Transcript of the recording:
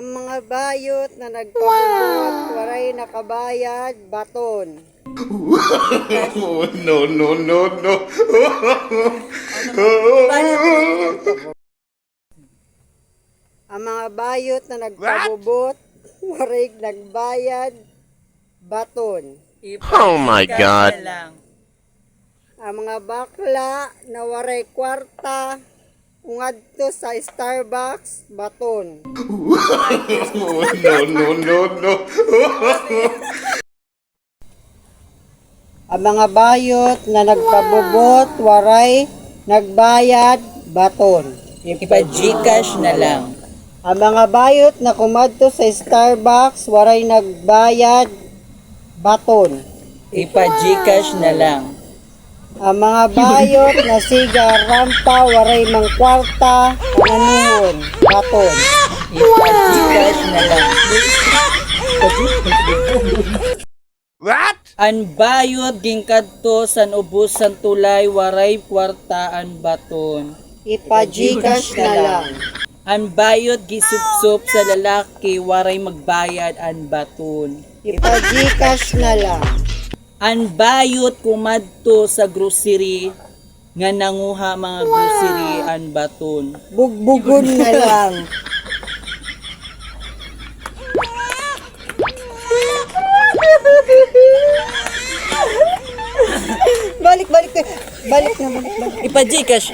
Ang mga bayot na nagpabubot, waray nakabayad, baton. No, no, no, no. Ang mga bayot na nagpabubot, waray nagbayad, baton. Oh my God. Ang mga bakla na waray kwarta, ungadto sa Starbucks, baton. No, no, no, no. Ang mga bayot na nagpabubot, waray nagbayad, baton. Ipa-Gcash na lang. Ang mga bayot na kumadto sa Starbucks, waray nagbayad, baton. Ipa-Gcash na lang. Ang mga bayot na siga rampa, waray mang kwarta, pananuhon, baton. Ipa-Gcash na lang. What? An bayod gingkadto san ubos san tulay waray kwartaan baton. Ipa-Gcash na lang. An bayod gisupsup sa lalaki waray magbayad an baton. Ipa-Gcash na lang. An bayod kumadto sa grocery nga nanguha mga grocery an baton. Bugbugon na lang. Balik na. Ipa-Gcash